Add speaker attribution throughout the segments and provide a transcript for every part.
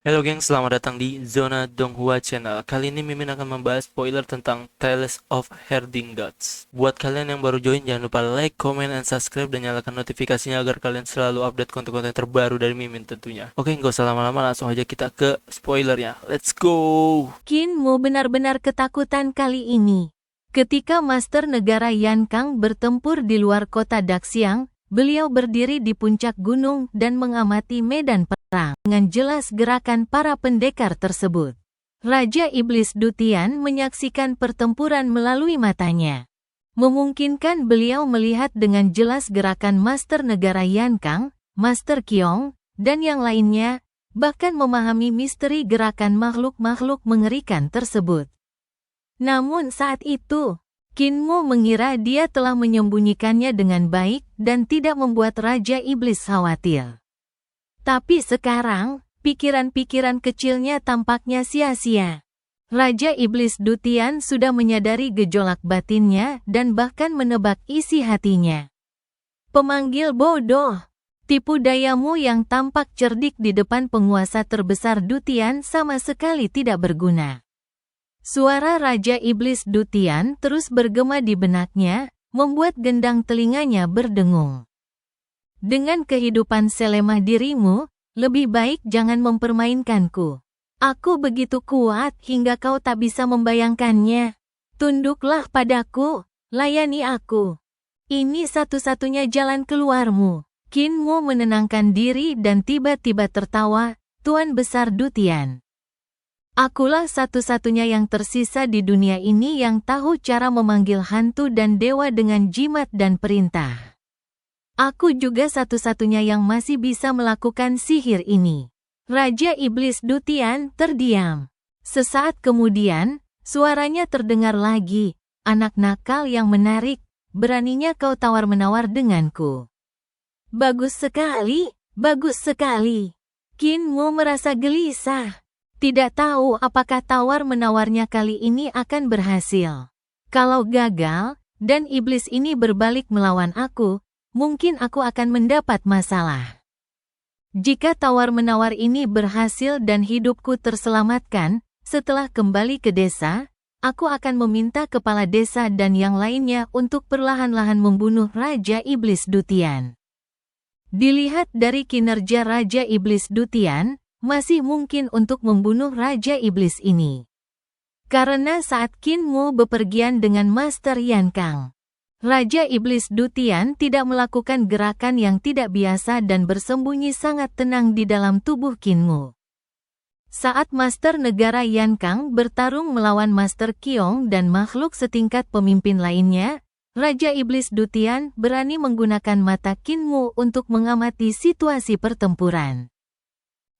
Speaker 1: Halo geng, selamat datang di Zona Donghua Channel. Kali ini Mimin akan membahas spoiler tentang Tales of Herding Gods. Buat kalian yang baru join, jangan lupa like, comment, and subscribe, dan nyalakan notifikasinya agar kalian selalu update konten-konten terbaru dari Mimin tentunya. Oke, nggak usah lama-lama, langsung aja kita ke spoilernya. Let's go!
Speaker 2: Qin Mo benar-benar ketakutan kali ini. Ketika Master Negara Yan Kang bertempur di luar kota Daxiang, beliau berdiri di puncak gunung dan mengamati medan perang. Dengan jelas gerakan para pendekar tersebut. Raja Iblis Dutian menyaksikan pertempuran melalui matanya. Memungkinkan beliau melihat dengan jelas gerakan Master Negara Yan Kang, Master Qiong, dan yang lainnya, bahkan memahami misteri gerakan makhluk-makhluk mengerikan tersebut. Namun saat itu, Qin Mo mengira dia telah menyembunyikannya dengan baik dan tidak membuat Raja Iblis khawatir. Tapi sekarang, pikiran-pikiran kecilnya tampaknya sia-sia. Raja Iblis Dutian sudah menyadari gejolak batinnya dan bahkan menebak isi hatinya. Pemanggil bodoh. Tipu dayamu yang tampak cerdik di depan penguasa terbesar Dutian sama sekali tidak berguna. Suara Raja Iblis Dutian terus bergema di benaknya, membuat gendang telinganya berdengung. Dengan kehidupan selemah dirimu, lebih baik jangan mempermainkanku. Aku begitu kuat hingga kau tak bisa membayangkannya. Tunduklah padaku, layani aku. Ini satu-satunya jalan keluarmu. Qin Mo menenangkan diri dan tiba-tiba tertawa, Tuan Besar Dutian. Akulah satu-satunya yang tersisa di dunia ini yang tahu cara memanggil hantu dan dewa dengan jimat dan perintah. Aku juga satu-satunya yang masih bisa melakukan sihir ini. Raja Iblis Dutian terdiam. Sesaat kemudian, suaranya terdengar lagi. Anak nakal yang menarik, beraninya kau tawar-menawar denganku. Bagus sekali, bagus sekali. Qin Mo merasa gelisah. Tidak tahu apakah tawar-menawarnya kali ini akan berhasil. Kalau gagal, dan iblis ini berbalik melawan aku, mungkin aku akan mendapat masalah. Jika tawar-menawar ini berhasil dan hidupku terselamatkan, setelah kembali ke desa, aku akan meminta kepala desa dan yang lainnya untuk perlahan-lahan membunuh Raja Iblis Dutian. Dilihat dari kinerja Raja Iblis Dutian, masih mungkin untuk membunuh Raja Iblis ini. Karena saat Qin Mo bepergian dengan Master Yan Kang, Raja Iblis Dutian tidak melakukan gerakan yang tidak biasa dan bersembunyi sangat tenang di dalam tubuh Qin Mo. Saat Master Negara Yan Kang bertarung melawan Master Qiong dan makhluk setingkat pemimpin lainnya, Raja Iblis Dutian berani menggunakan mata Qin Mo untuk mengamati situasi pertempuran.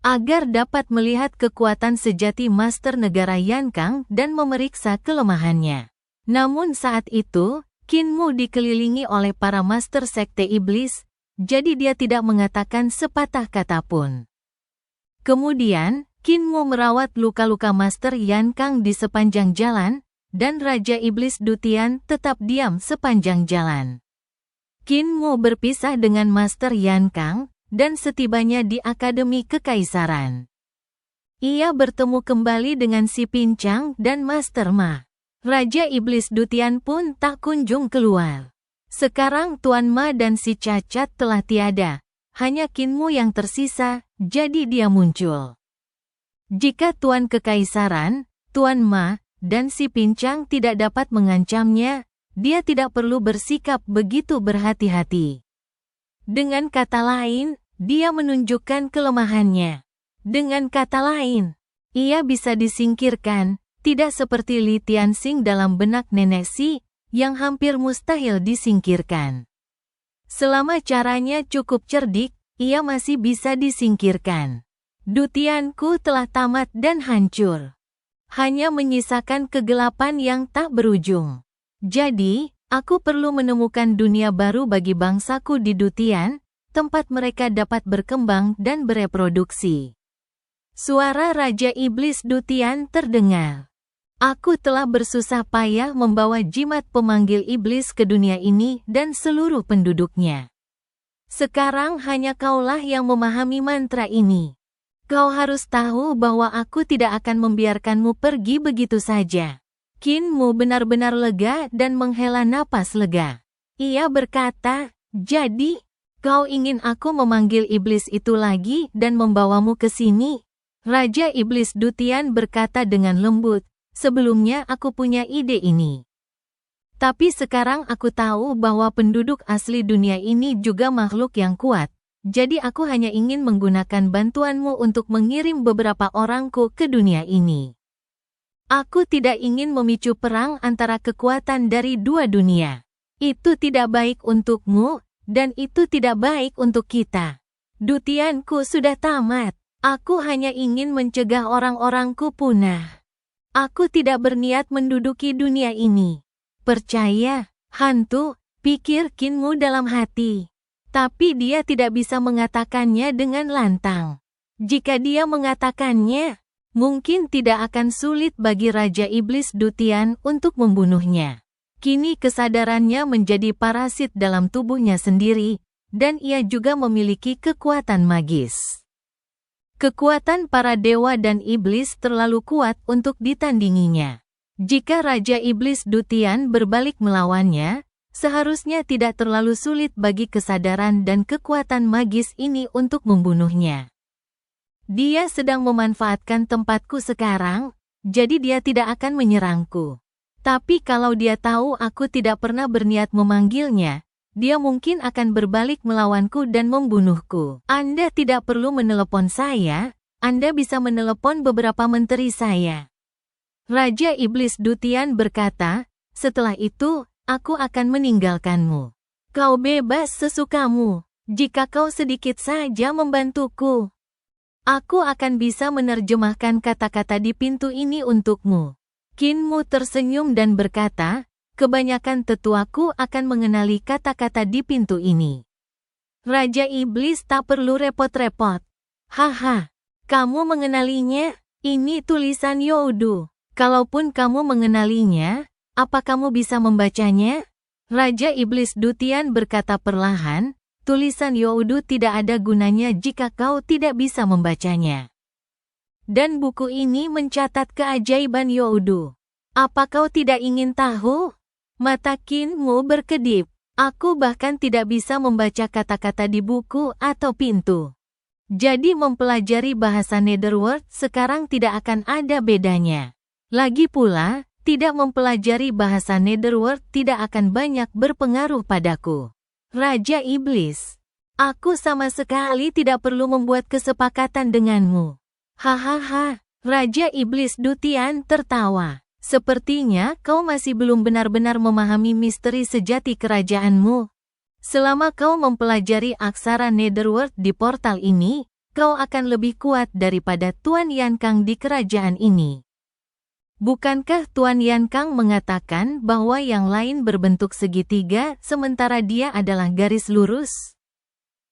Speaker 2: Agar dapat melihat kekuatan sejati Master Negara Yan Kang dan memeriksa kelemahannya. Namun saat itu, Qin Mo dikelilingi oleh para Master Sekte Iblis, jadi dia tidak mengatakan sepatah kata pun. Kemudian, Qin Mo merawat luka-luka Master Yan Kang di sepanjang jalan, dan Raja Iblis Dutian tetap diam sepanjang jalan. Qin Mo berpisah dengan Master Yan Kang, dan setibanya di Akademi Kekaisaran. Ia bertemu kembali dengan si Pincang dan Master Ma. Raja Iblis Dutian pun tak kunjung keluar. Sekarang Tuan Ma dan si Cacat telah tiada, hanya Qin Mo yang tersisa, jadi dia muncul. Jika Tuan Kekaisaran, Tuan Ma, dan si Pincang tidak dapat mengancamnya, dia tidak perlu bersikap begitu berhati-hati. Dengan kata lain, dia menunjukkan kelemahannya. Dengan kata lain, ia bisa disingkirkan, tidak seperti Li Tianxing dalam benak Nenek Si, yang hampir mustahil disingkirkan. Selama caranya cukup cerdik, ia masih bisa disingkirkan. Dutianku telah tamat dan hancur. Hanya menyisakan kegelapan yang tak berujung. Jadi, aku perlu menemukan dunia baru bagi bangsaku di Dutian, tempat mereka dapat berkembang dan bereproduksi. Suara Raja Iblis Dutian terdengar. Aku telah bersusah payah membawa jimat pemanggil iblis ke dunia ini dan seluruh penduduknya. Sekarang hanya kaulah yang memahami mantra ini. Kau harus tahu bahwa aku tidak akan membiarkanmu pergi begitu saja. Kinmu benar-benar lega dan menghela napas lega. Ia berkata, jadi, kau ingin aku memanggil iblis itu lagi dan membawamu ke sini? Raja Iblis Dutian berkata dengan lembut, sebelumnya aku punya ide ini. Tapi sekarang aku tahu bahwa penduduk asli dunia ini juga makhluk yang kuat. Jadi aku hanya ingin menggunakan bantuanmu untuk mengirim beberapa orangku ke dunia ini. Aku tidak ingin memicu perang antara kekuatan dari dua dunia. Itu tidak baik untukmu, dan itu tidak baik untuk kita. Dutianku sudah tamat. Aku hanya ingin mencegah orang-orangku punah. Aku tidak berniat menduduki dunia ini. Percaya, hantu, pikir Kinmu dalam hati. Tapi dia tidak bisa mengatakannya dengan lantang. Jika dia mengatakannya, mungkin tidak akan sulit bagi Raja Iblis Dutian untuk membunuhnya. Kini kesadarannya menjadi parasit dalam tubuhnya sendiri, dan ia juga memiliki kekuatan magis. Kekuatan para dewa dan iblis terlalu kuat untuk ditandinginya. Jika Raja Iblis Dutian berbalik melawannya, seharusnya tidak terlalu sulit bagi kesadaran dan kekuatan magis ini untuk membunuhnya. Dia sedang memanfaatkan tempatku sekarang, jadi dia tidak akan menyerangku. Tapi kalau dia tahu aku tidak pernah berniat memanggilnya, dia mungkin akan berbalik melawanku dan membunuhku. Anda tidak perlu menelepon saya, Anda bisa menelepon beberapa menteri saya. Raja Iblis Dutian berkata, setelah itu, aku akan meninggalkanmu. Kau bebas sesukamu, jika kau sedikit saja membantuku. Aku akan bisa menerjemahkan kata-kata di pintu ini untukmu. Kinmu tersenyum dan berkata, kebanyakan tetuaku akan mengenali kata-kata di pintu ini. Raja Iblis tak perlu repot-repot. Haha, kamu mengenalinya? Ini tulisan Youdu. Kalaupun kamu mengenalinya, apa kamu bisa membacanya? Raja Iblis Dutian berkata perlahan, tulisan Youdu tidak ada gunanya jika kau tidak bisa membacanya. Dan buku ini mencatat keajaiban Youdu. Apa kau tidak ingin tahu? Mata Kinmu berkedip. Aku bahkan tidak bisa membaca kata-kata di buku atau pintu. Jadi mempelajari bahasa Netherworld sekarang tidak akan ada bedanya. Lagi pula, tidak mempelajari bahasa Netherworld tidak akan banyak berpengaruh padaku. Raja Iblis, aku sama sekali tidak perlu membuat kesepakatan denganmu. Hahaha, Raja Iblis Dutian tertawa. Sepertinya kau masih belum benar-benar memahami misteri sejati kerajaanmu. Selama kau mempelajari aksara Netherworld di portal ini, kau akan lebih kuat daripada Tuan Yankang di kerajaan ini. Bukankah Tuan Yankang mengatakan bahwa yang lain berbentuk segitiga sementara dia adalah garis lurus?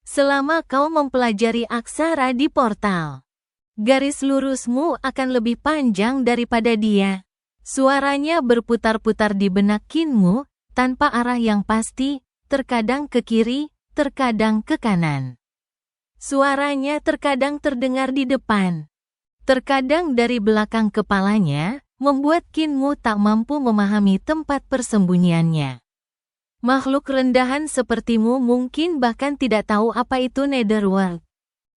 Speaker 2: Selama kau mempelajari aksara di portal, garis lurusmu akan lebih panjang daripada dia. Suaranya berputar-putar di benak Kinmu, tanpa arah yang pasti, terkadang ke kiri, terkadang ke kanan. Suaranya terkadang terdengar di depan, terkadang dari belakang kepalanya, membuat Kinmu tak mampu memahami tempat persembunyiannya. Makhluk rendahan sepertimu mungkin bahkan tidak tahu apa itu Netherworld.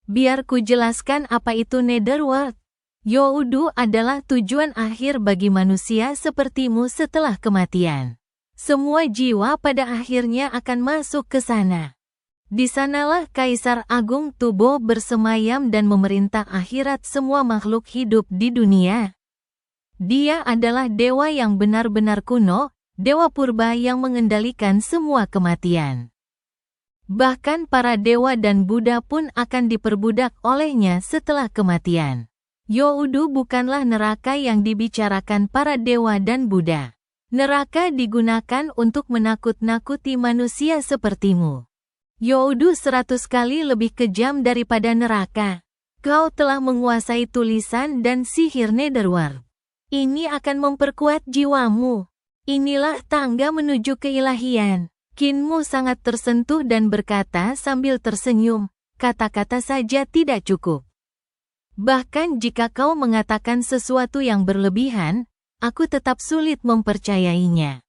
Speaker 2: Biar ku jelaskan apa itu Netherworld. Youdu adalah tujuan akhir bagi manusia sepertimu setelah kematian. Semua jiwa pada akhirnya akan masuk ke sana. Di sanalah Kaisar Agung Tubo bersemayam dan memerintah akhirat semua makhluk hidup di dunia. Dia adalah dewa yang benar-benar kuno, dewa purba yang mengendalikan semua kematian. Bahkan para dewa dan Buddha pun akan diperbudak olehnya setelah kematian. Youdu bukanlah neraka yang dibicarakan para dewa dan Buddha. Neraka digunakan untuk menakut-nakuti manusia sepertimu. Youdu 100 kali lebih kejam daripada neraka. Kau telah menguasai tulisan dan sihir Netherworld. Ini akan memperkuat jiwamu. Inilah tangga menuju keilahian. Kinmu sangat tersentuh dan berkata sambil tersenyum, kata-kata saja tidak cukup. Bahkan jika kau mengatakan sesuatu yang berlebihan, aku tetap sulit mempercayainya.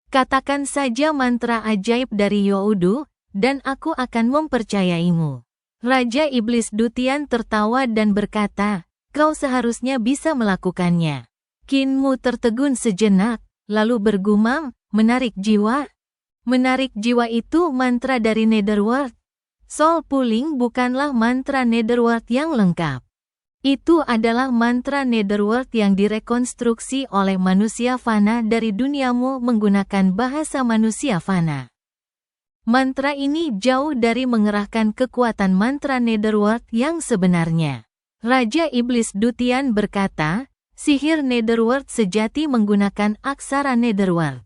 Speaker 2: Katakan saja mantra ajaib dari Youdu, dan aku akan mempercayaimu. Raja Iblis Dutian tertawa dan berkata, kau seharusnya bisa melakukannya. Qin Mu tertegun sejenak, lalu bergumam, menarik jiwa. Menarik jiwa itu mantra dari Netherworld. Soul Pulling bukanlah mantra Netherworld yang lengkap. Itu adalah mantra Netherworld yang direkonstruksi oleh manusia fana dari duniamu menggunakan bahasa manusia fana. Mantra ini jauh dari mengerahkan kekuatan mantra Netherworld yang sebenarnya. Raja Iblis Dutian berkata, sihir Netherworld sejati menggunakan aksara Netherworld.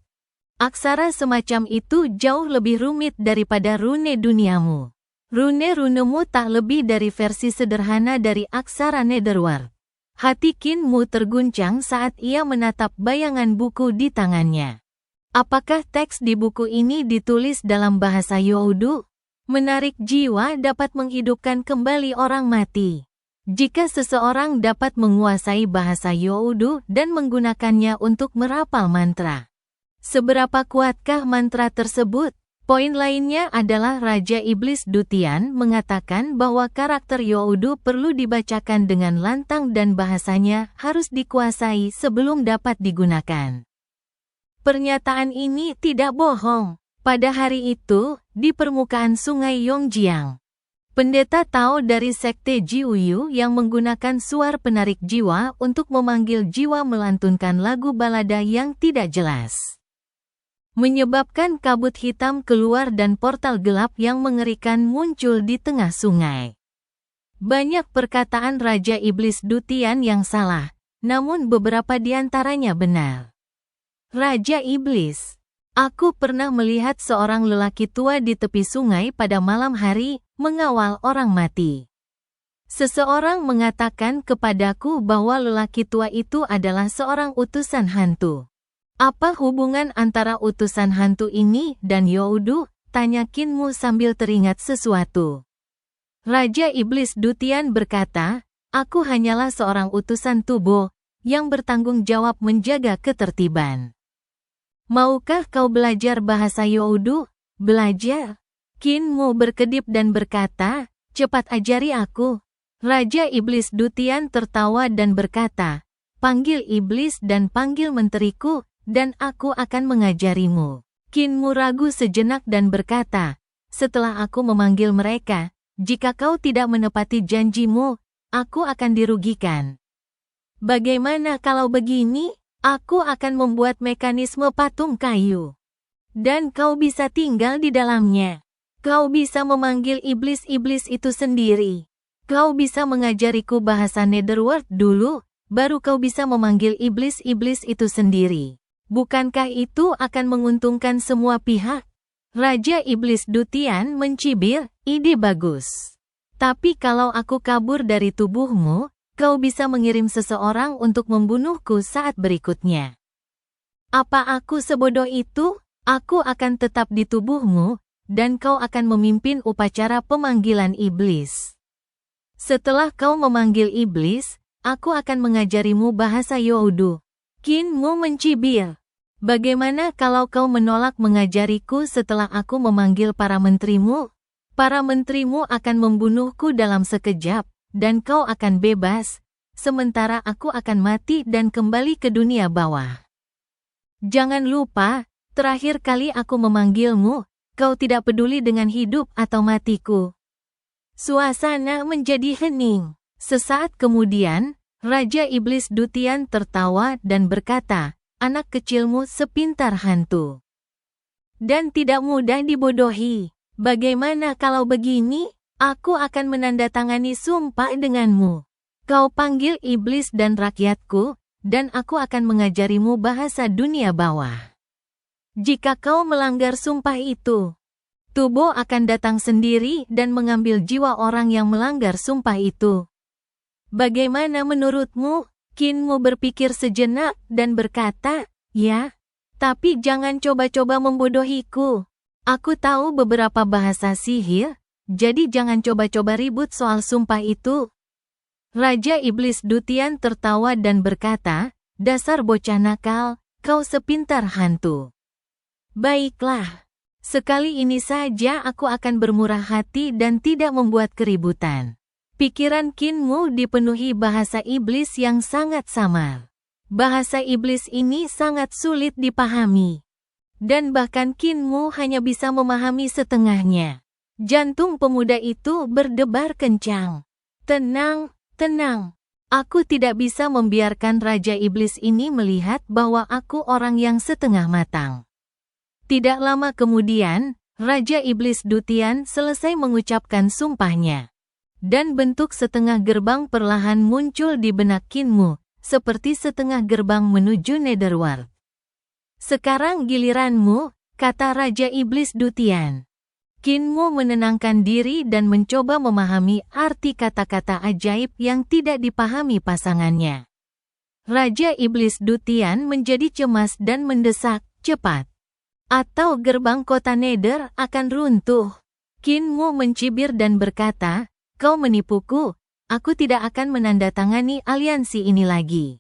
Speaker 2: Aksara semacam itu jauh lebih rumit daripada rune duniamu. Rune-runemu tak lebih dari versi sederhana dari aksara Netherworld. Hati Qin Mu terguncang saat ia menatap bayangan buku di tangannya. Apakah teks di buku ini ditulis dalam bahasa Youdu? Menarik jiwa dapat menghidupkan kembali orang mati. Jika seseorang dapat menguasai bahasa Youdu dan menggunakannya untuk merapal mantra, seberapa kuatkah mantra tersebut? Poin lainnya adalah Raja Iblis Dutian mengatakan bahwa karakter Youdu perlu dibacakan dengan lantang dan bahasanya harus dikuasai sebelum dapat digunakan. Pernyataan ini tidak bohong. Pada hari itu, di permukaan sungai Yongjiang, pendeta Tao dari sekte Jiuyu yang menggunakan suar penarik jiwa untuk memanggil jiwa melantunkan lagu balada yang tidak jelas, menyebabkan kabut hitam keluar dan portal gelap yang mengerikan muncul di tengah sungai. Banyak perkataan Raja Iblis Dutian yang salah, namun beberapa di antaranya benar. Raja Iblis, aku pernah melihat seorang lelaki tua di tepi sungai pada malam hari, mengawal orang mati. Seseorang mengatakan kepadaku bahwa lelaki tua itu adalah seorang utusan hantu. Apa hubungan antara utusan hantu ini dan Youdu? Tanya Qin Mu sambil teringat sesuatu. Raja Iblis Dutian berkata, aku hanyalah seorang utusan tubuh yang bertanggung jawab menjaga ketertiban. Maukah kau belajar bahasa Youdu? Belajar? Qin Mu berkedip dan berkata, cepat ajari aku. Raja Iblis Dutian tertawa dan berkata, panggil iblis dan panggil menteriku, dan aku akan mengajarimu. Qin Mu ragu sejenak dan berkata, setelah aku memanggil mereka, jika kau tidak menepati janjimu, aku akan dirugikan. Bagaimana kalau begini? Aku akan membuat mekanisme patung kayu. Dan kau bisa tinggal di dalamnya. Kau bisa memanggil iblis-iblis itu sendiri. Kau bisa mengajariku bahasa Netherworld dulu, baru kau bisa memanggil iblis-iblis itu sendiri. Bukankah itu akan menguntungkan semua pihak? Raja Iblis Dutian mencibir, ide bagus. Tapi kalau aku kabur dari tubuhmu, kau bisa mengirim seseorang untuk membunuhku saat berikutnya. Apa aku sebodoh itu? Aku akan tetap di tubuhmu, dan kau akan memimpin upacara pemanggilan iblis. Setelah kau memanggil iblis, aku akan mengajarimu bahasa Youdu. Qin Mu mencibir. Bagaimana kalau kau menolak mengajariku setelah aku memanggil para menterimu? Para menterimu akan membunuhku dalam sekejap, dan kau akan bebas, sementara aku akan mati dan kembali ke dunia bawah. Jangan lupa, terakhir kali aku memanggilmu, kau tidak peduli dengan hidup atau matiku. Suasana menjadi hening. Sesaat kemudian, Raja Iblis Dutian tertawa dan berkata, anak kecilmu sepintar hantu. Dan tidak mudah dibodohi. Bagaimana kalau begini? Aku akan menandatangani sumpah denganmu. Kau panggil iblis dan rakyatku, dan aku akan mengajarimu bahasa dunia bawah. Jika kau melanggar sumpah itu, Tubo akan datang sendiri dan mengambil jiwa orang yang melanggar sumpah itu. Bagaimana menurutmu? Qin Mu berpikir sejenak dan berkata, ya, tapi jangan coba-coba membodohiku. Aku tahu beberapa bahasa sihir, jadi jangan coba-coba ribut soal sumpah itu. Raja Iblis Dutian tertawa dan berkata, "Dasar bocah nakal, kau sepintar hantu. Baiklah, sekali ini saja aku akan bermurah hati dan tidak membuat keributan." Pikiran Qin Mu dipenuhi bahasa iblis yang sangat samar. Bahasa iblis ini sangat sulit dipahami. Dan bahkan Qin Mu hanya bisa memahami setengahnya. Jantung pemuda itu berdebar kencang. Tenang, tenang. Aku tidak bisa membiarkan Raja Iblis ini melihat bahwa aku orang yang setengah matang. Tidak lama kemudian, Raja Iblis Dutian selesai mengucapkan sumpahnya. Dan bentuk setengah gerbang perlahan muncul di benak Qin Mu, seperti setengah gerbang menuju Netherworld. "Sekarang giliranmu," kata Raja Iblis Dutian. Qin Mu menenangkan diri dan mencoba memahami arti kata-kata ajaib yang tidak dipahami pasangannya. Raja Iblis Dutian menjadi cemas dan mendesak, "Cepat! Atau gerbang kota Nether akan runtuh." Qin Mu mencibir dan berkata, "Kau menipuku, aku tidak akan menandatangani aliansi ini lagi."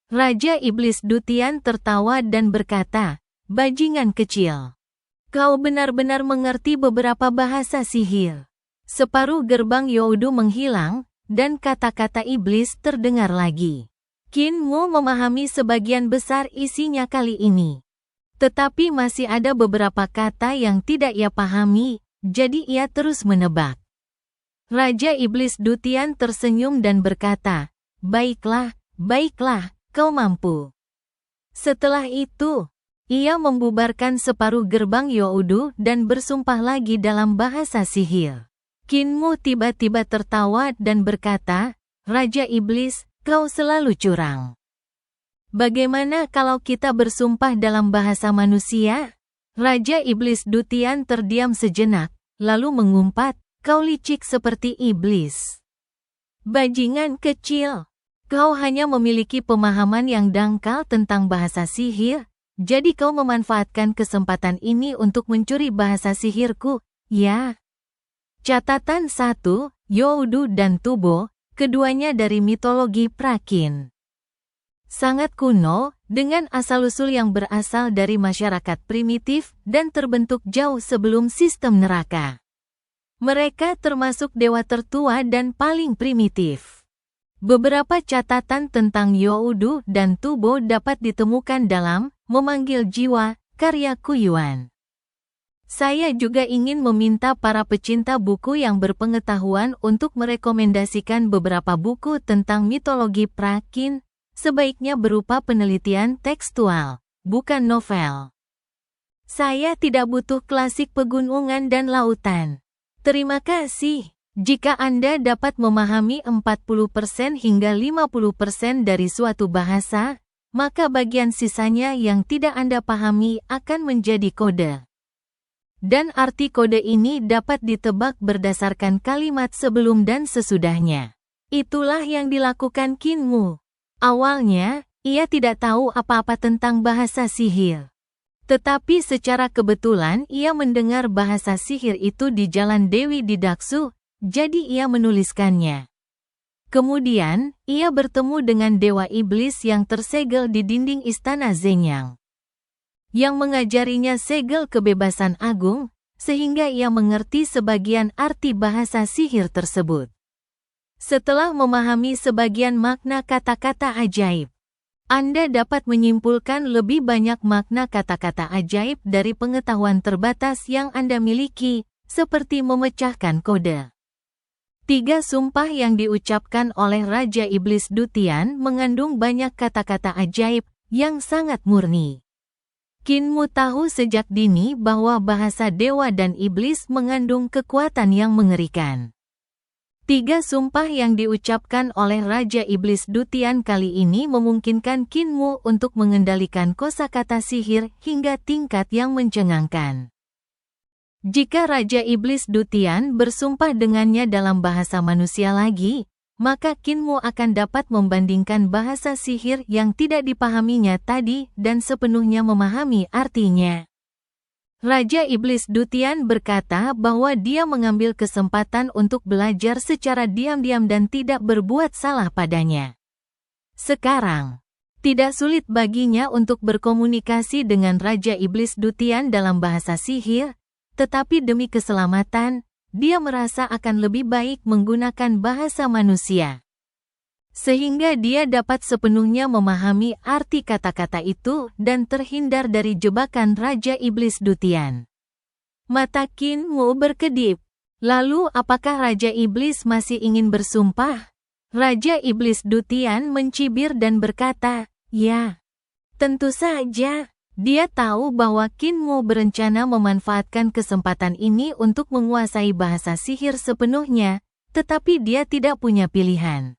Speaker 2: Raja Iblis Dutian tertawa dan berkata, "Bajingan kecil. Kau benar-benar mengerti beberapa bahasa sihir." Separuh gerbang Youdu menghilang, dan kata-kata iblis terdengar lagi. Qin Mu memahami sebagian besar isinya kali ini. Tetapi masih ada beberapa kata yang tidak ia pahami, jadi ia terus menebak. Raja Iblis Dutian tersenyum dan berkata, "Baiklah, baiklah, kau mampu." Setelah itu, ia membubarkan separuh gerbang Youdu dan bersumpah lagi dalam bahasa sihir. Qin Mu tiba-tiba tertawa dan berkata, "Raja Iblis, kau selalu curang. Bagaimana kalau kita bersumpah dalam bahasa manusia?" Raja Iblis Dutian terdiam sejenak, lalu mengumpat, "Kau licik seperti iblis. Bajingan kecil. Kau hanya memiliki pemahaman yang dangkal tentang bahasa sihir, jadi kau memanfaatkan kesempatan ini untuk mencuri bahasa sihirku, ya?" Catatan 1, Youdu dan Tubo, keduanya dari mitologi Prakin. Sangat kuno, dengan asal-usul yang berasal dari masyarakat primitif dan terbentuk jauh sebelum sistem neraka. Mereka termasuk dewa tertua dan paling primitif. Beberapa catatan tentang Youdu dan Tubo dapat ditemukan dalam Memanggil Jiwa, karya Kuyuan. Saya juga ingin meminta para pecinta buku yang berpengetahuan untuk merekomendasikan beberapa buku tentang mitologi Prakin, sebaiknya berupa penelitian tekstual, bukan novel. Saya tidak butuh klasik pegunungan dan lautan. Terima kasih. Jika Anda dapat memahami 40% hingga 50% dari suatu bahasa, maka bagian sisanya yang tidak Anda pahami akan menjadi kode. Dan arti kode ini dapat ditebak berdasarkan kalimat sebelum dan sesudahnya. Itulah yang dilakukan Qin Mu. Awalnya, ia tidak tahu apa-apa tentang bahasa sihir. Tetapi secara kebetulan ia mendengar bahasa sihir itu di Jalan Dewi di Daksu, jadi ia menuliskannya. Kemudian, ia bertemu dengan Dewa Iblis yang tersegel di dinding istana Zenyang, yang mengajarinya segel kebebasan agung, sehingga ia mengerti sebagian arti bahasa sihir tersebut. Setelah memahami sebagian makna kata-kata ajaib, Anda dapat menyimpulkan lebih banyak makna kata-kata ajaib dari pengetahuan terbatas yang Anda miliki, seperti memecahkan kode. 3 sumpah yang diucapkan oleh Raja Iblis Dutian mengandung banyak kata-kata ajaib yang sangat murni. Qin Mu tahu sejak dini bahwa bahasa dewa dan iblis mengandung kekuatan yang mengerikan. 3 sumpah yang diucapkan oleh Raja Iblis Dutian kali ini memungkinkan Qin Mu untuk mengendalikan kosakata sihir hingga tingkat yang mencengangkan. Jika Raja Iblis Dutian bersumpah dengannya dalam bahasa manusia lagi, maka Qin Mu akan dapat membandingkan bahasa sihir yang tidak dipahaminya tadi dan sepenuhnya memahami artinya. Raja Iblis Dutian berkata bahwa dia mengambil kesempatan untuk belajar secara diam-diam dan tidak berbuat salah padanya. Sekarang, tidak sulit baginya untuk berkomunikasi dengan Raja Iblis Dutian dalam bahasa sihir, tetapi demi keselamatan, dia merasa akan lebih baik menggunakan bahasa manusia. Sehingga dia dapat sepenuhnya memahami arti kata-kata itu dan terhindar dari jebakan Raja Iblis Dutian. Mata Qin Mu berkedip. Lalu apakah Raja Iblis masih ingin bersumpah? Raja Iblis Dutian mencibir dan berkata, "Ya, tentu saja." Dia tahu bahwa Qin Mu berencana memanfaatkan kesempatan ini untuk menguasai bahasa sihir sepenuhnya, tetapi dia tidak punya pilihan.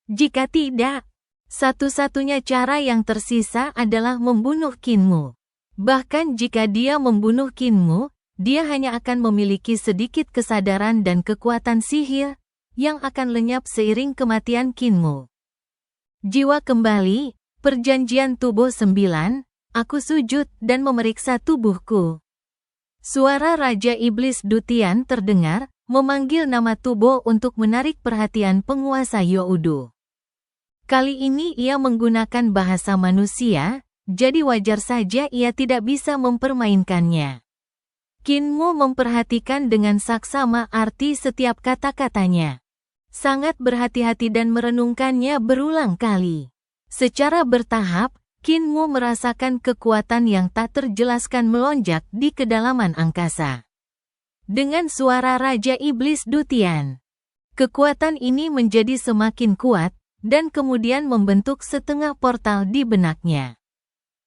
Speaker 2: Jika tidak, satu-satunya cara yang tersisa adalah membunuh Qin Mu. Bahkan jika dia membunuh Qin Mu, dia hanya akan memiliki sedikit kesadaran dan kekuatan sihir, yang akan lenyap seiring kematian Qin Mu. Jiwa kembali, perjanjian tubuh 9, aku sujud dan memeriksa tubuhku. Suara Raja Iblis Dutian terdengar, memanggil nama tubuh untuk menarik perhatian penguasa Youdu. Kali ini ia menggunakan bahasa manusia, jadi wajar saja ia tidak bisa mempermainkannya. Qin Mu memperhatikan dengan saksama arti setiap kata-katanya. Sangat berhati-hati dan merenungkannya berulang kali. Secara bertahap, Qin Mu merasakan kekuatan yang tak terjelaskan melonjak di kedalaman angkasa. Dengan suara Raja Iblis Dutian, kekuatan ini menjadi semakin kuat, dan kemudian membentuk setengah portal di benaknya.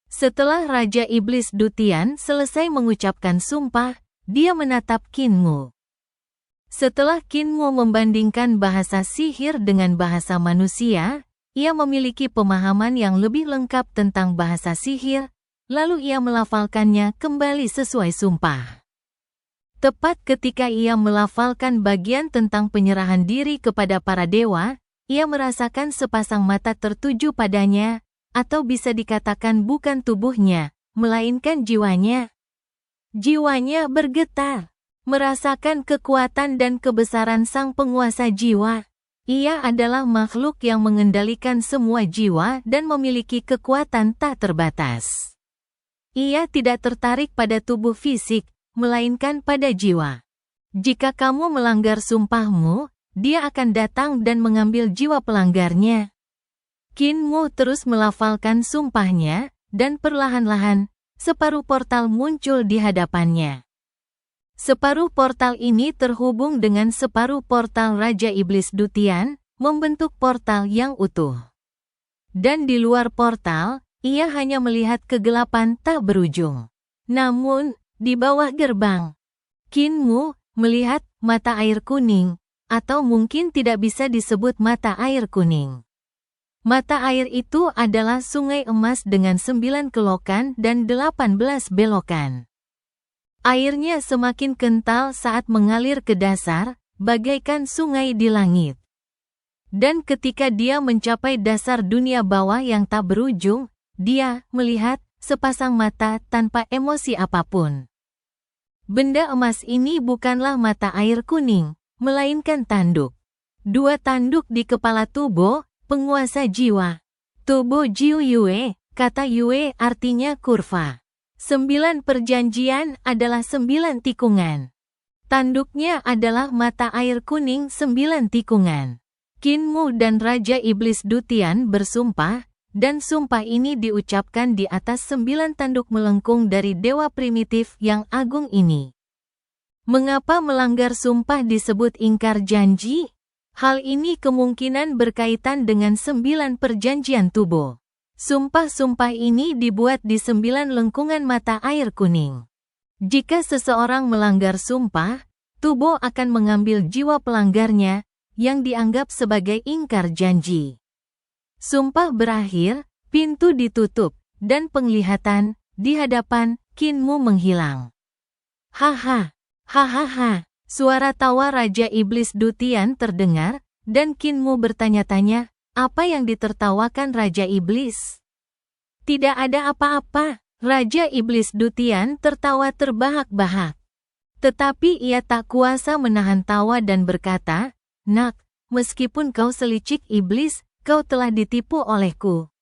Speaker 2: Setelah Raja Iblis Dutian selesai mengucapkan sumpah, dia menatap Qin Mu. Setelah Qin Mu membandingkan bahasa sihir dengan bahasa manusia, ia memiliki pemahaman yang lebih lengkap tentang bahasa sihir, lalu ia melafalkannya kembali sesuai sumpah. Tepat ketika ia melafalkan bagian tentang penyerahan diri kepada para dewa, ia merasakan sepasang mata tertuju padanya, atau bisa dikatakan bukan tubuhnya, melainkan jiwanya. Jiwanya bergetar, merasakan kekuatan dan kebesaran sang penguasa jiwa. Ia adalah makhluk yang mengendalikan semua jiwa dan memiliki kekuatan tak terbatas. Ia tidak tertarik pada tubuh fisik, melainkan pada jiwa. Jika kamu melanggar sumpahmu, dia akan datang dan mengambil jiwa pelanggarnya. Qin Mu terus melafalkan sumpahnya, dan perlahan-lahan, separuh portal muncul di hadapannya. Separuh portal ini terhubung dengan separuh portal Raja Iblis Dutian, membentuk portal yang utuh. Dan di luar portal, ia hanya melihat kegelapan tak berujung. Namun, di bawah gerbang, Qin Mu melihat mata air kuning, atau mungkin tidak bisa disebut mata air kuning. Mata air itu adalah sungai emas dengan 9 kelokan dan 18 belokan. Airnya semakin kental saat mengalir ke dasar, bagaikan sungai di langit. Dan ketika dia mencapai dasar dunia bawah yang tak berujung, dia melihat sepasang mata tanpa emosi apapun. Benda emas ini bukanlah mata air kuning, melainkan tanduk. 2 tanduk di kepala tubuh, penguasa jiwa. Tubuh Jiu Yue, kata Yue artinya kurva. 9 perjanjian adalah 9 tikungan. Tanduknya adalah mata air kuning 9 tikungan. Qin Mu dan Raja Iblis Dutian bersumpah, dan sumpah ini diucapkan di atas 9 tanduk melengkung dari dewa primitif yang agung ini. Mengapa melanggar sumpah disebut ingkar janji? Hal ini kemungkinan berkaitan dengan 9 perjanjian tubuh. Sumpah-sumpah ini dibuat di 9 lengkungan mata air kuning. Jika seseorang melanggar sumpah, tubuh akan mengambil jiwa pelanggarnya, yang dianggap sebagai ingkar janji. Sumpah berakhir, pintu ditutup, dan penglihatan di hadapan Qin Mu menghilang. Haha. Hahaha, suara tawa Raja Iblis Dutian terdengar, dan Qin Mu bertanya-tanya, apa yang ditertawakan Raja Iblis? Tidak ada apa-apa, Raja Iblis Dutian tertawa terbahak-bahak. Tetapi ia tak kuasa menahan tawa dan berkata, "Nak, meskipun kau selicik iblis, kau telah ditipu olehku.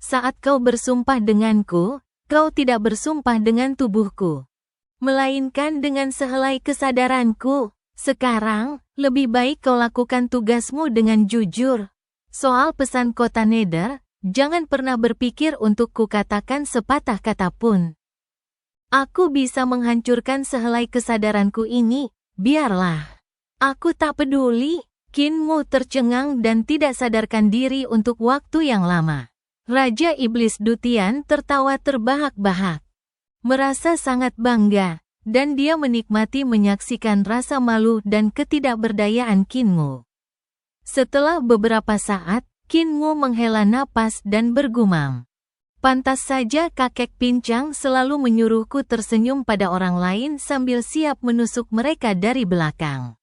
Speaker 2: Saat kau bersumpah denganku, kau tidak bersumpah dengan tubuhku, melainkan dengan sehelai kesadaranku. Sekarang, lebih baik kau lakukan tugasmu dengan jujur. Soal pesan kota Nether, jangan pernah berpikir untuk kukatakan sepatah kata pun. Aku bisa menghancurkan sehelai kesadaranku ini, biarlah. Aku tak peduli." Kinmu tercengang dan tidak sadarkan diri untuk waktu yang lama. Raja Iblis Dutian tertawa terbahak-bahak, merasa sangat bangga, dan dia menikmati menyaksikan rasa malu dan ketidakberdayaan Kinmu. Setelah beberapa saat, Kinmu menghela napas dan bergumam, "Pantas saja kakek pincang selalu menyuruhku tersenyum pada orang lain sambil siap menusuk mereka dari belakang.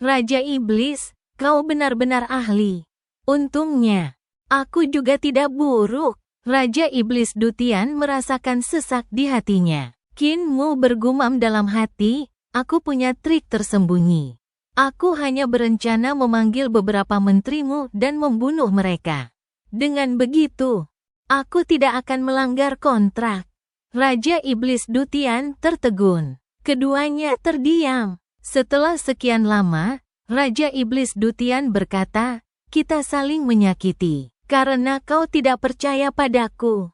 Speaker 2: Raja Iblis, kau benar-benar ahli. Untungnya, aku juga tidak buruk." Raja Iblis Dutian merasakan sesak di hatinya. Kinmu bergumam dalam hati, "Aku punya trik tersembunyi. Aku hanya berencana memanggil beberapa menterimu dan membunuh mereka. Dengan begitu, aku tidak akan melanggar kontrak." Raja Iblis Dutian tertegun. Keduanya terdiam. Setelah sekian lama, Raja Iblis Dutian berkata, "Kita saling menyakiti. Karena kau tidak percaya padaku,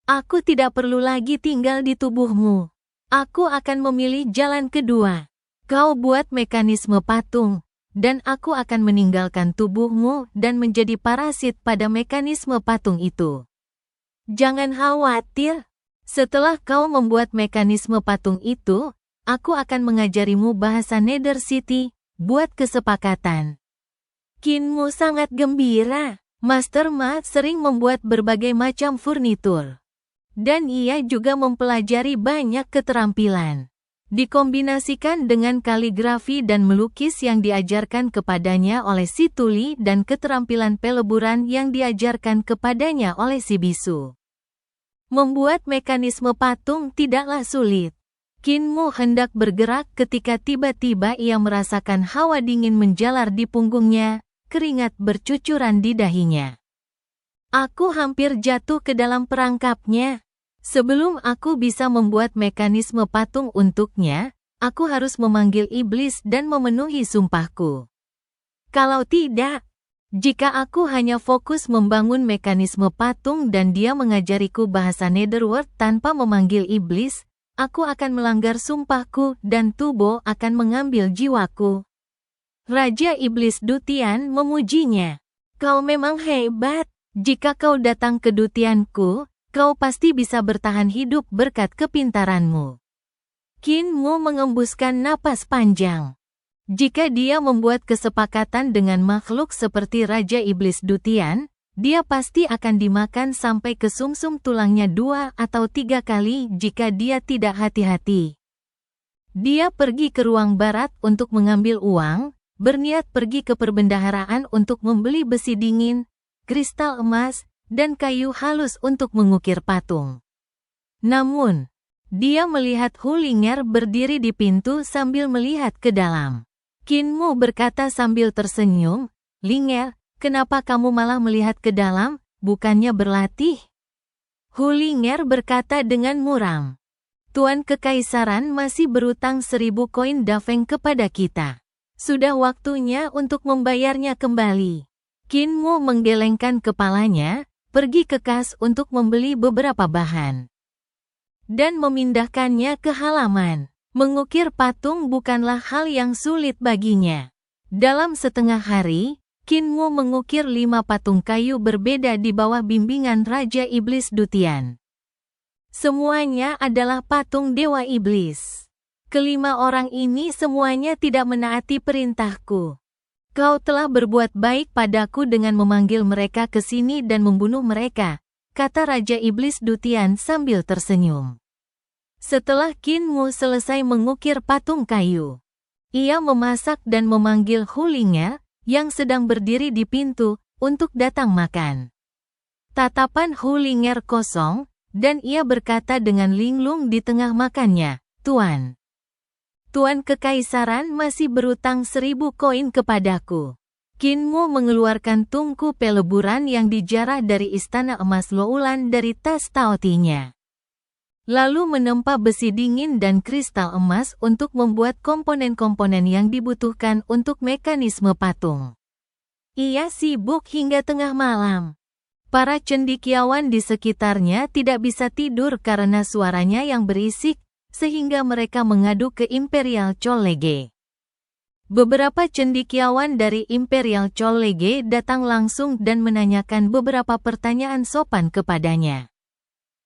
Speaker 2: aku tidak perlu lagi tinggal di tubuhmu. Aku akan memilih jalan kedua. Kau buat mekanisme patung, dan aku akan meninggalkan tubuhmu dan menjadi parasit pada mekanisme patung itu. Jangan khawatir. Setelah kau membuat mekanisme patung itu, aku akan mengajarimu bahasa Nether City, buat kesepakatan." Kinmu sangat gembira. Master Ma sering membuat berbagai macam furnitur, dan ia juga mempelajari banyak keterampilan. Dikombinasikan dengan kaligrafi dan melukis yang diajarkan kepadanya oleh si Tuli dan keterampilan peleburan yang diajarkan kepadanya oleh si Bisu. Membuat mekanisme patung tidaklah sulit. Kinmu hendak bergerak ketika tiba-tiba ia merasakan hawa dingin menjalar di punggungnya, keringat bercucuran di dahinya. "Aku hampir jatuh ke dalam perangkapnya. Sebelum aku bisa membuat mekanisme patung untuknya, aku harus memanggil iblis dan memenuhi sumpahku. Kalau tidak, jika aku hanya fokus membangun mekanisme patung dan dia mengajariku bahasa Netherworld tanpa memanggil iblis, aku akan melanggar sumpahku dan Tubo akan mengambil jiwaku." Raja Iblis Dutian memujinya. "Kau memang hebat. Jika kau datang ke dutianku, kau pasti bisa bertahan hidup berkat kepintaranmu." Kinmu mengembuskan napas panjang. Jika dia membuat kesepakatan dengan makhluk seperti Raja Iblis Dutian, dia pasti akan dimakan sampai ke sumsum tulangnya 2 atau 3 kali jika dia tidak hati-hati. Dia pergi ke ruang barat untuk mengambil uang, berniat pergi ke perbendaharaan untuk membeli besi dingin, kristal emas, dan kayu halus untuk mengukir patung. Namun, dia melihat Hulinger berdiri di pintu sambil melihat ke dalam. Kinmu berkata sambil tersenyum, "Linger, kenapa kamu malah melihat ke dalam, bukannya berlatih?" Hulinger berkata dengan muram, "Tuan Kekaisaran masih berutang 1000 koin Daveng kepada kita. Sudah waktunya untuk membayarnya kembali." Kinmu menggelengkan kepalanya, pergi ke kas untuk membeli beberapa bahan, dan memindahkannya ke halaman. Mengukir patung bukanlah hal yang sulit baginya. Dalam setengah hari, Kinmu mengukir 5 patung kayu berbeda di bawah bimbingan Raja Iblis Dutian. Semuanya adalah patung Dewa Iblis. Kelima orang ini semuanya tidak menaati perintahku. Kau telah berbuat baik padaku dengan memanggil mereka ke sini dan membunuh mereka, kata Raja Iblis Dutian sambil tersenyum. Setelah Kinmu selesai mengukir patung kayu, ia memasak dan memanggil Hulinger, yang sedang berdiri di pintu, untuk datang makan. Tatapan Hulinger kosong, dan ia berkata dengan linglung di tengah makannya, "Tuan, Tuan Kekaisaran masih berutang 1000 koin kepadaku." Qin Mu mengeluarkan tungku peleburan yang dijarah dari istana emas Loulan dari tas taotinya. Lalu menempa besi dingin dan kristal emas untuk membuat komponen-komponen yang dibutuhkan untuk mekanisme patung. Ia sibuk hingga tengah malam. Para cendekiawan di sekitarnya tidak bisa tidur karena suaranya yang berisik, sehingga mereka mengadu ke Imperial College. Beberapa cendekiawan dari Imperial College datang langsung dan menanyakan beberapa pertanyaan sopan kepadanya.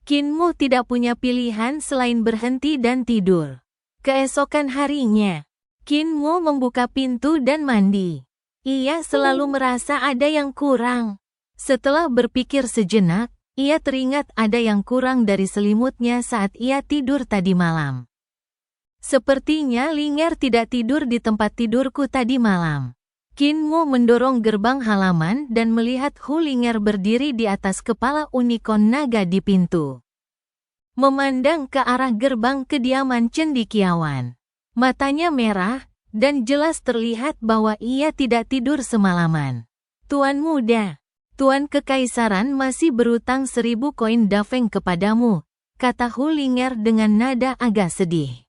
Speaker 2: Qin Mu tidak punya pilihan selain berhenti dan tidur. Keesokan harinya, Qin Mu membuka pintu dan mandi. Ia selalu merasa ada yang kurang. Setelah berpikir sejenak, ia teringat ada yang kurang dari selimutnya saat ia tidur tadi malam. Sepertinya Linger tidak tidur di tempat tidurku tadi malam. Qin Mu mendorong gerbang halaman dan melihat Hu Linger berdiri di atas kepala unicorn naga di pintu. Memandang ke arah gerbang kediaman cendekiawan. Matanya merah, dan jelas terlihat bahwa ia tidak tidur semalaman. "Tuan muda, Tuan Kekaisaran masih berutang 1000 koin dafeng kepadamu," kata Hu Linger dengan nada agak sedih.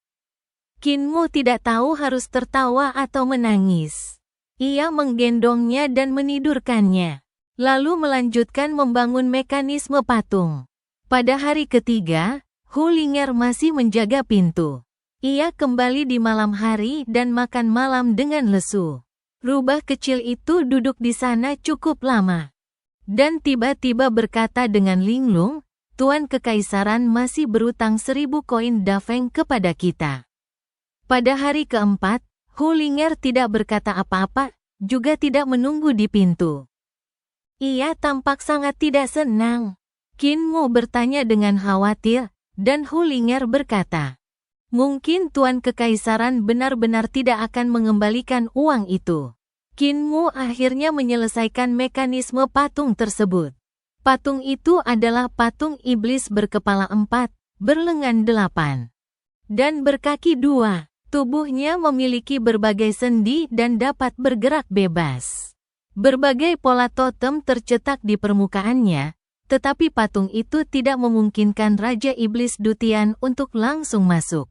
Speaker 2: Qin Mu tidak tahu harus tertawa atau menangis. Ia menggendongnya dan menidurkannya, lalu melanjutkan membangun mekanisme patung. Pada hari ketiga, Hu Linger masih menjaga pintu. Ia kembali di malam hari dan makan malam dengan lesu. Rubah kecil itu duduk di sana cukup lama. Dan tiba-tiba berkata dengan linglung, "Tuan Kekaisaran masih berutang 1000 koin dafeng kepada kita." Pada hari keempat, Hu Linger tidak berkata apa-apa, juga tidak menunggu di pintu. Ia tampak sangat tidak senang. Qin Mu bertanya dengan khawatir, dan Hu Linger berkata, "Mungkin Tuan Kekaisaran benar-benar tidak akan mengembalikan uang itu." Qin Mu akhirnya menyelesaikan mekanisme patung tersebut. Patung itu adalah patung iblis berkepala 4, berlengan 8, dan berkaki 2. Tubuhnya memiliki berbagai sendi dan dapat bergerak bebas. Berbagai pola totem tercetak di permukaannya, tetapi patung itu tidak memungkinkan Raja Iblis Dutian untuk langsung masuk.